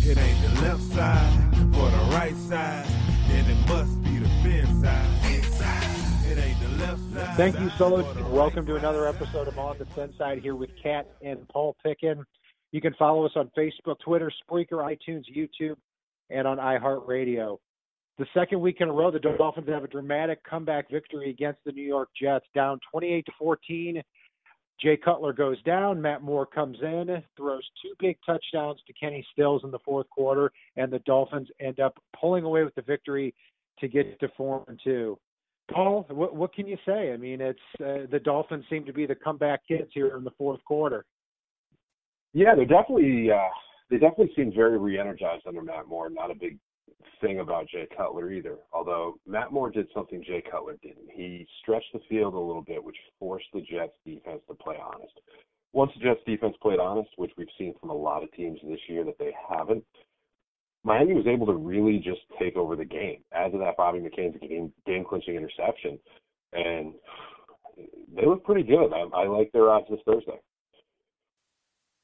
It ain't the left side or the right side, then it must be the fin side. Inside. It ain't the left side. Thank you so much, and welcome to another episode of On the Fin Side here with Kat and Paul Pickin. You can follow us on Facebook, Twitter, Spreaker, iTunes, YouTube, and on iHeartRadio. The second week in a row, the Dolphins have a dramatic comeback victory against the New York Jets, down 28-14. Jay Cutler goes down. Matt Moore comes in, throws two big touchdowns to Kenny Stills in the fourth quarter, and the Dolphins end up pulling away with the victory to get to 4-2. Paul, what can you say? I mean, it's the Dolphins seem to be the comeback kids here in the fourth quarter. Yeah, they definitely seem very re-energized under Matt Moore. Not a big thing about Jay Cutler either, although Matt Moore did something Jay Cutler didn't. He stretched the field a little bit, which forced the Jets defense to play honest. Once the Jets defense played honest, which we've seen from a lot of teams this year that they haven't, Miami was able to really just take over the game. As of that, Bobby McCain's game-clinching interception, and they look pretty good. I like their odds this Thursday.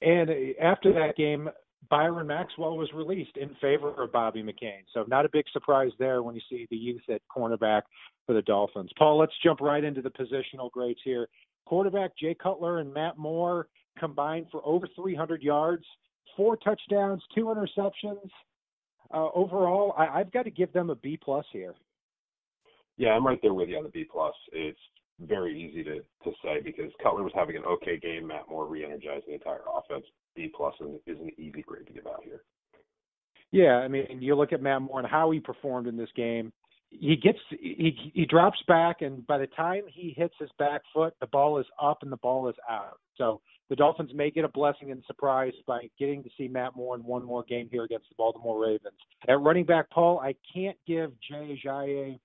And after that game, Byron Maxwell was released in favor of Bobby McCain. So not a big surprise there when you see the youth at cornerback for the Dolphins. Paul, let's jump right into the positional grades here. Quarterback Jay Cutler and Matt Moore combined for over 300 yards, 4 touchdowns, 2 interceptions. Overall, I've got to give them a B+ here. Yeah, I'm right there with you on the B+. It's very easy to say because Cutler was having an okay game. Matt Moore re-energized the entire offense. B+ is an easy grade to give out here. Yeah, I mean, you look at Matt Moore and how he performed in this game. He drops back, and by the time he hits his back foot, the ball is up and the ball is out. So the Dolphins may get a blessing and surprise by getting to see Matt Moore in one more game here against the Baltimore Ravens. At running back, Paul, I can't give Jay Ajayi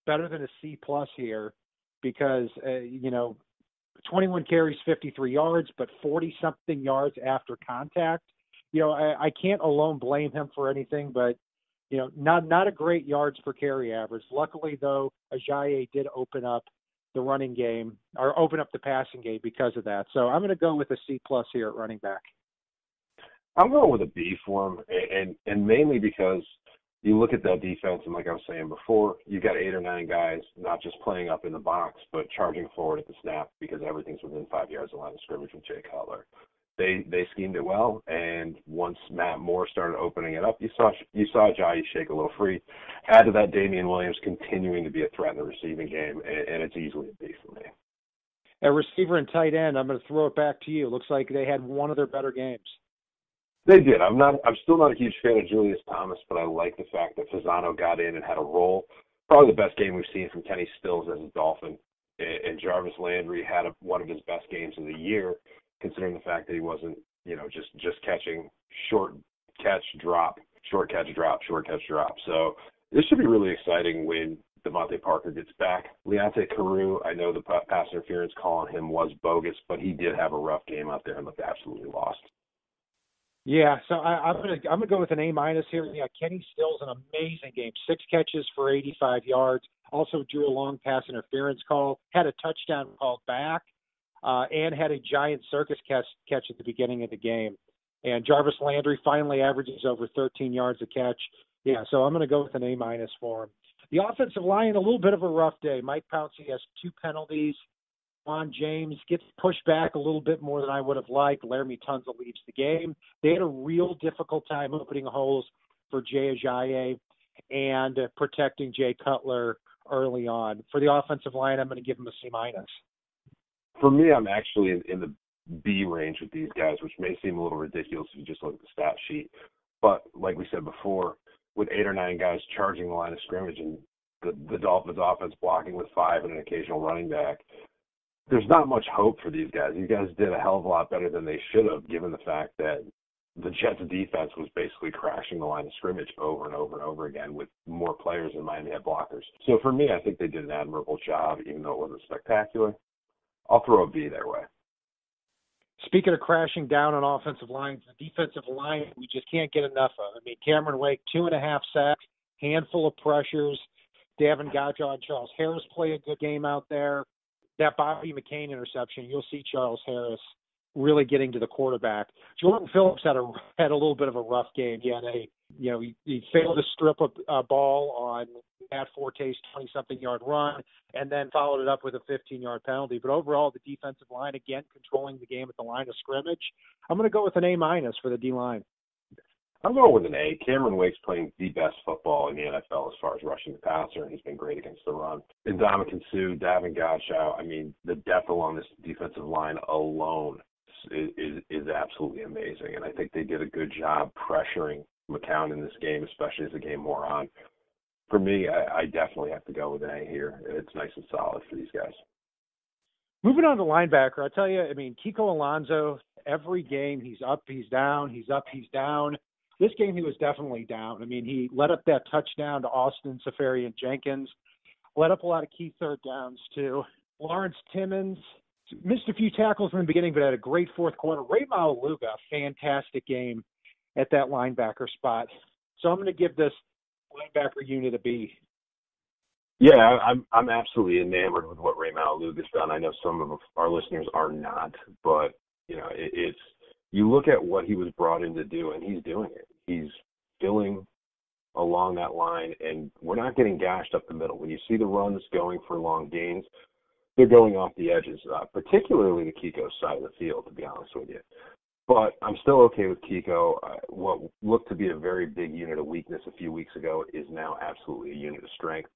better than a C+ here because, 21 carries, 53 yards, but 40-something yards after contact. I can't alone blame him for anything, but, not a great yards per carry average. Luckily, though, Ajayi did open up the running game or open up the passing game because of that. So I'm going to go with a C+ here at running back. I'm going with a B for him, and mainly because you look at that defense, and like I was saying before, you got 8 or 9 guys not just playing up in the box, but charging forward at the snap because everything's within 5 yards of the line of scrimmage with Jay Cutler. They schemed it well, and once Matt Moore started opening it up, you saw Ajayi shake a little free. Add to that Damian Williams continuing to be a threat in the receiving game, and it's easily a B for me. At receiver and tight end, I'm going to throw it back to you. Looks like they had one of their better games. They did. I'm still not a huge fan of Julius Thomas, but I like the fact that Fasano got in and had a role. Probably the best game we've seen from Kenny Stills as a Dolphin. And Jarvis Landry had one of his best games of the year, considering the fact that he wasn't, just catching short catch, drop. So this should be really exciting when Devontae Parker gets back. Leonte Carew, I know the pass interference call on him was bogus, but he did have a rough game out there and looked absolutely lost. Yeah, so I'm gonna go with an A- here. Yeah, Kenny Stills, an amazing game. 6 catches for 85 yards. Also drew a long pass interference call. Had a touchdown called back, and had a giant circus catch at the beginning of the game. And Jarvis Landry finally averages over 13 yards a catch. Yeah, so I'm gonna go with an A- for him. The offensive line, a little bit of a rough day. Mike Pouncey has 2 penalties. Juan James gets pushed back a little bit more than I would have liked. Laramie Tunsil leaves the game. They had a real difficult time opening holes for Jay Ajayi and protecting Jay Cutler early on. For the offensive line, I'm going to give him a C-. For me, I'm actually in the B range with these guys, which may seem a little ridiculous if you just look at the stat sheet. But like we said before, with 8 or 9 guys charging the line of scrimmage and the Dolphins offense blocking with 5 and an occasional running back, there's not much hope for these guys. These guys did a hell of a lot better than they should have, given the fact that the Jets' defense was basically crashing the line of scrimmage over and over and over again with more players than Miami had blockers. So for me, I think they did an admirable job, even though it wasn't spectacular. I'll throw a B their way. Speaking of crashing down on offensive lines, the defensive line, we just can't get enough of. I mean, Cameron Wake, 2.5 sacks, handful of pressures. Davin Godjaw and Charles Harris play a good game out there. That Bobby McCain interception, you'll see Charles Harris really getting to the quarterback. Jordan Phillips had a little bit of a rough game. He failed to strip a ball on Matt Forte's 20-something yard run, and then followed it up with a 15-yard penalty. But overall, the defensive line, again, controlling the game at the line of scrimmage. I'm going to go with an A- for the D-line. I'm going with an A. Cameron Wake's playing the best football in the NFL as far as rushing the passer, and he's been great against the run. And Ndamukong Suh, Davin Godchaux, the depth along this defensive line alone is absolutely amazing. And I think they did a good job pressuring McCown in this game, especially as the game wore on. For me, I definitely have to go with an A here. It's nice and solid for these guys. Moving on to linebacker, I tell you, Kiko Alonso, every game he's up, he's down, he's up, he's down. This game he was definitely down. He let up that touchdown to Austin Seferian-Jenkins, let up a lot of key third downs too. Lawrence Timmons missed a few tackles in the beginning, but had a great fourth quarter. Ray Maualuga, fantastic game at that linebacker spot. So I'm going to give this linebacker unit a B. Yeah, I'm absolutely enamored with what Ray Maualuga's done. I know some of our listeners are not, but it's you look at what he was brought in to do, and he's doing it. He's filling along that line, and we're not getting gashed up the middle. When you see the runs going for long gains, they're going off the edges, particularly the Kiko's side of the field, to be honest with you. But I'm still okay with Kiko. What looked to be a very big unit of weakness a few weeks ago is now absolutely a unit of strength.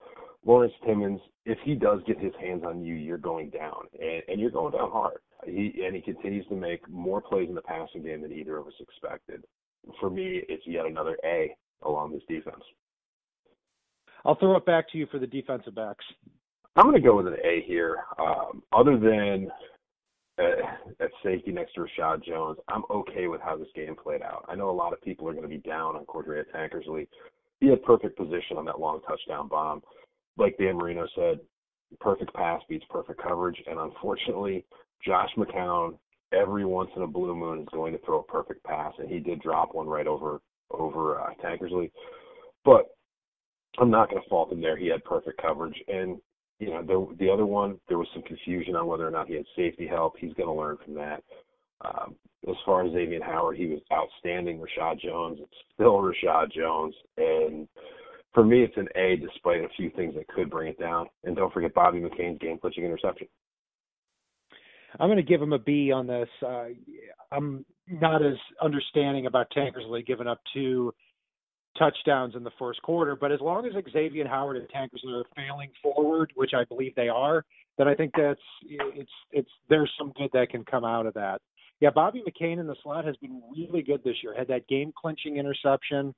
Lawrence Timmons, if he does get his hands on you, you're going down, and you're going down hard. He continues to make more plays in the passing game than either of us expected. For me, it's yet another A along this defense. I'll throw it back to you for the defensive backs. I'm going to go with an A here. Other than at safety next to Rashad Jones, I'm okay with how this game played out. I know a lot of people are going to be down on Cordrea Tankersley. He had perfect position on that long touchdown bomb. Like Dan Marino said, perfect pass beats perfect coverage, and unfortunately, Josh McCown, every once in a blue moon, is going to throw a perfect pass, and he did drop one right over Tankersley. But I'm not going to fault him there. He had perfect coverage, and the other one, there was some confusion on whether or not he had safety help. He's going to learn from that. As far as Xavier Howard, he was outstanding. Rashad Jones, it's still Rashad Jones. And for me, it's an A despite a few things that could bring it down. And don't forget Bobby McCain's game-clinching interception. I'm going to give him a B on this. I'm not as understanding about Tankersley giving up 2 touchdowns in the first quarter, but as long as Xavier Howard and Tankersley are failing forward, which I believe they are, then I think there's some good that can come out of that. Yeah, Bobby McCain in the slot has been really good this year. Had that game-clinching interception,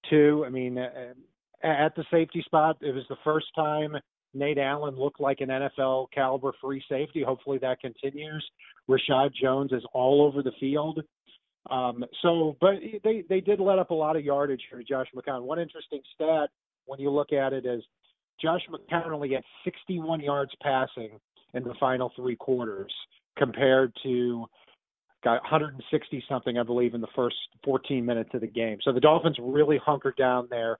too. At the safety spot, it was the first time Nate Allen looked like an NFL caliber free safety. Hopefully that continues. Rashad Jones is all over the field. But they did let up a lot of yardage here to Josh McCown. One interesting stat when you look at it is Josh McCown only had 61 yards passing in the final 3 quarters compared to got 160-something, I believe, in the first 14 minutes of the game. So the Dolphins really hunkered down there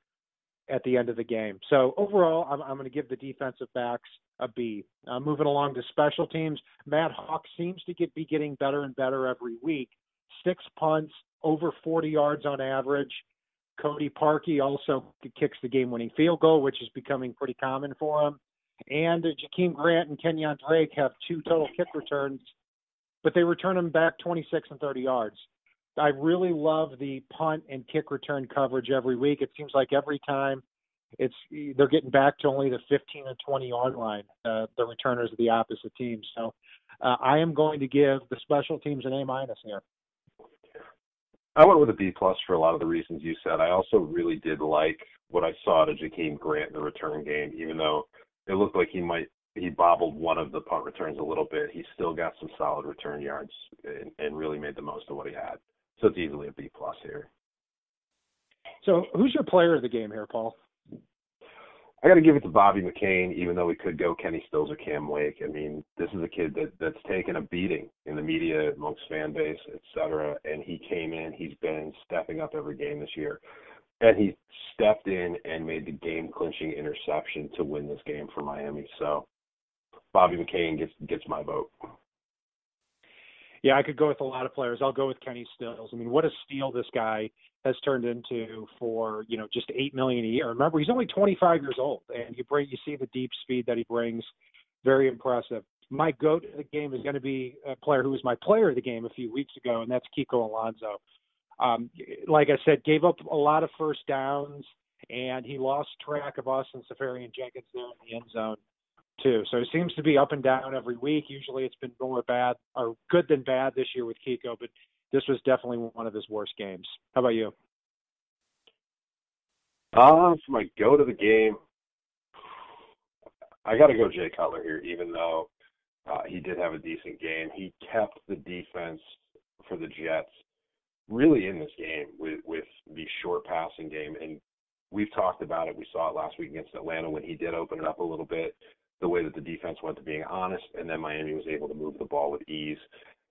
at the end of the game. So overall, I'm going to give the defensive backs a B. Moving along to special teams, Matt Hawk seems to be getting better and better every week. 6 punts, over 40 yards on average. Cody Parkey also kicks the game-winning field goal, which is becoming pretty common for him. And Jakeem Grant and Kenyon Drake have 2 total kick returns, but they return them back 26 and 30 yards. I really love the punt and kick return coverage every week. It seems like every time they're getting back to only the 15 or 20-yard line, the returners of the opposite team. So I am going to give the special teams an A- here. I went with a B+ for a lot of the reasons you said. I also really did like what I saw to Jakeem Grant in the return game, even though it looked like he bobbled one of the punt returns a little bit. He still got some solid return yards and really made the most of what he had. So it's easily a B+ here. So who's your player of the game here, Paul? I got to give it to Bobby McCain, even though we could go Kenny Stills or Cam Wake. This is a kid that's taken a beating in the media, amongst fan base, et cetera, and he came in. He's been stepping up every game this year, and he stepped in and made the game-clinching interception to win this game for Miami. So Bobby McCain gets my vote. Yeah, I could go with a lot of players. I'll go with Kenny Stills. I mean, what a steal this guy has turned into for, just $8 million a year. Remember, he's only 25 years old, and you see the deep speed that he brings. Very impressive. My GOAT of the game is going to be a player who was my player of the game a few weeks ago, and that's Kiko Alonso. Like I said, gave up a lot of first downs, and he lost track of us and Safarian Jenkins there in the end zone too. So it seems to be up and down every week. Usually it's been more bad or good than bad this year with Kiko, but this was definitely one of his worst games. How about you? For my GOAT of the game, I got to go Jay Cutler here, even though he did have a decent game. He kept the defense for the Jets really in this game with the short passing game. And we've talked about it. We saw it last week against Atlanta when he did open it up a little bit, the way that the defense went to being honest, and then Miami was able to move the ball with ease.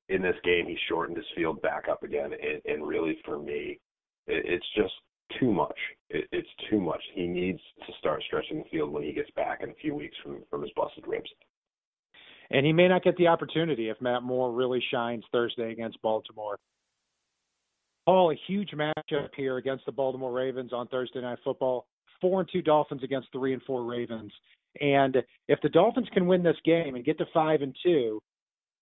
In this game, he shortened his field back up again, and really for me, it's just too much. It's too much. He needs to start stretching the field when he gets back in a few weeks from his busted ribs. And he may not get the opportunity if Matt Moore really shines Thursday against Baltimore. Paul, a huge matchup here against the Baltimore Ravens on Thursday Night Football. 4-2 Dolphins against 3-4 Ravens. And if the Dolphins can win this game and get to 5-2,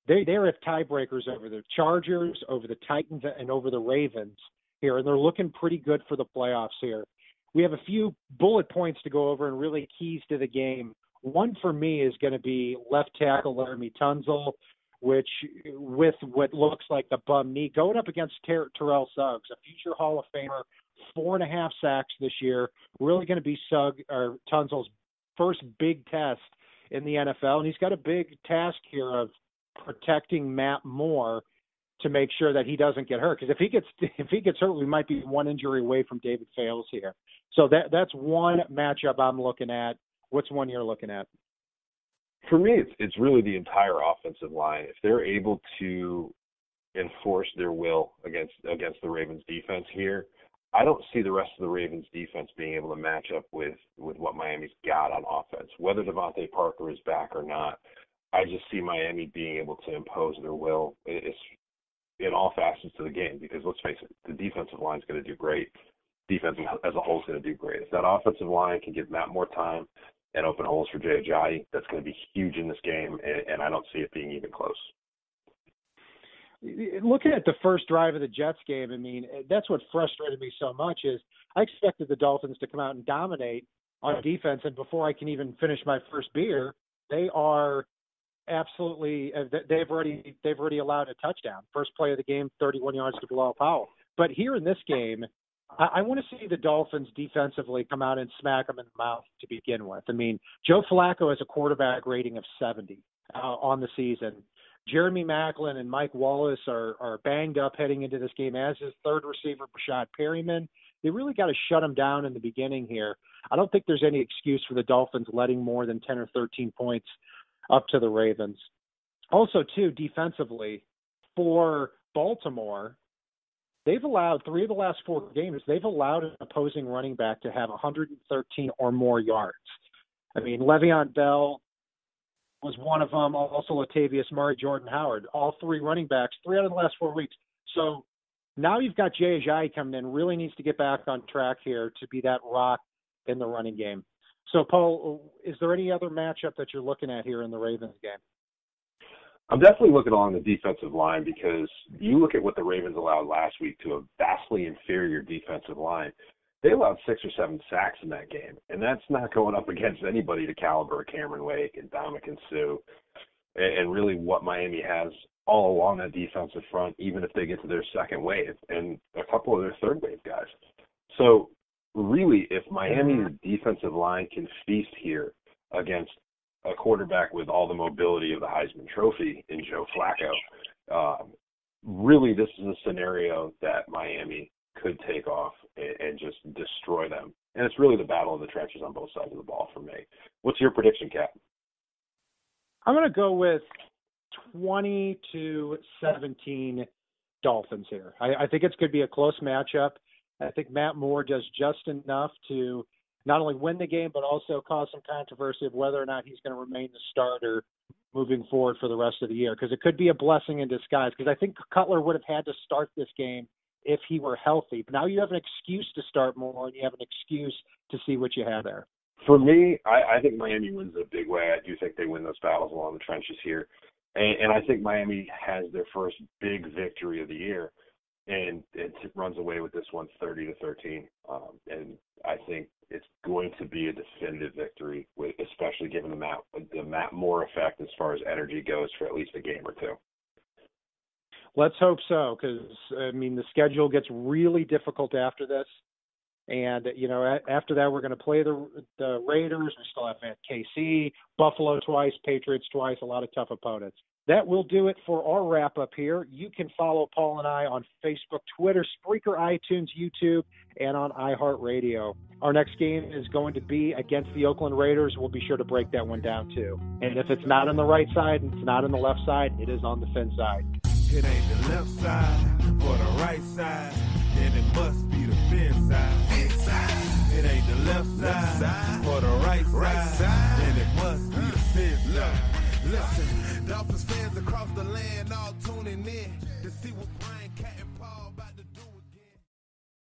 they're at tiebreakers over the Chargers, over the Titans, and over the Ravens here, and they're looking pretty good for the playoffs here. We have a few bullet points to go over and really keys to the game. One for me is going to be left tackle Laramie Tunzel, which with what looks like the bum knee, going up against Terrell Suggs, a future Hall of Famer, 4.5 sacks this year. Really going to be Tunzel's first big test in the NFL, and he's got a big task here of protecting Matt Moore to make sure that he doesn't get hurt. Because if he gets hurt, we might be one injury away from David Fales here. So that's one matchup I'm looking at. What's one you're looking at? For me, it's really the entire offensive line. If they're able to enforce their will against the Ravens defense here, I don't see the rest of the Ravens defense being able to match up with what Miami's got on offense. Whether Devontae Parker is back or not, I just see Miami being able to impose their will in all facets of the game, because let's face it, the defensive line is going to do great. Defense as a whole is going to do great. If that offensive line can give Matt more time and open holes for Jay Ajayi, that's going to be huge in this game, and I don't see it being even close. Looking at the first drive of the Jets game, I mean, that's what frustrated me so much is I expected the Dolphins to come out and dominate on defense, and before I can even finish my first beer, they are absolutely they've already allowed a touchdown. First play of the game, 31 yards to Bilal Powell. But here in this game, I want to see the Dolphins defensively come out and smack them in the mouth to begin with. I mean, Joe Flacco has a quarterback rating of 70 on the season. Jeremy Maclin and Mike Wallace are banged up heading into this game, as is third receiver Brashad Perryman. They really got to shut them down in the beginning here. I don't think there's any excuse for the Dolphins letting more than 10 or 13 points up to the Ravens. Also, too, defensively, for Baltimore, they've allowed 3 of the last 4 games, they've allowed an opposing running back to have 113 or more yards. I mean, Le'Veon Bell was one of them, also Latavius Murray, Jordan Howard, all 3 running backs, 3 out of the last 4 weeks. So now you've got Jay Ajayi coming in, really needs to get back on track here to be that rock in the running game. So, Paul, is there any other matchup that you're looking at here in the Ravens game? I'm definitely looking along the defensive line, because you look at what the Ravens allowed last week to a vastly inferior defensive line. They allowed 6 or 7 sacks in that game, and that's not going up against anybody the caliber of Cameron Wake and Dominican Sue, and really what Miami has all along that defensive front, even if they get to their second wave, and a couple of their third wave guys. So really, if Miami's defensive line can feast here against a quarterback with all the mobility of the Heisman Trophy in Joe Flacco, really this is a scenario that Miami could take off and just destroy them. And it's really the battle of the trenches on both sides of the ball for me. What's your prediction, Cap? I'm going to go with 20-17 Dolphins here. I think it's going to be a close matchup. I think Matt Moore does just enough to not only win the game, but also cause some controversy of whether or not he's going to remain the starter moving forward for the rest of the year, because it could be a blessing in disguise, because I think Cutler would have had to start this game if he were healthy. But now you have an excuse to start more, and you have an excuse to see what you have there. For me, I think Miami wins a big way. I do think they win those battles along the trenches here. And I think Miami has their first big victory of the year, and it runs away with this one 30-13. And I think it's going to be a definitive victory, especially given the Matt Moore effect as far as energy goes for at least a game or two. Let's hope so, because, I mean, the schedule gets really difficult after this. And, you know, after that, we're going to play the Raiders. We still have KC, Buffalo twice, Patriots twice, a lot of tough opponents. That will do it for our wrap-up here. You can follow Paul and I on Facebook, Twitter, Spreaker, iTunes, YouTube, and on iHeartRadio. Our next game is going to be against the Oakland Raiders. We'll be sure to break that one down, too. And if it's not on the right side and it's not on the left side, it is on the fin side. It ain't the left side or the right side, then it must be the fin side. It ain't the left side or the right side, then it must be the fin side. Listen, Dolphins fans across the land all tuning in to see what Brian, Cat, and Paul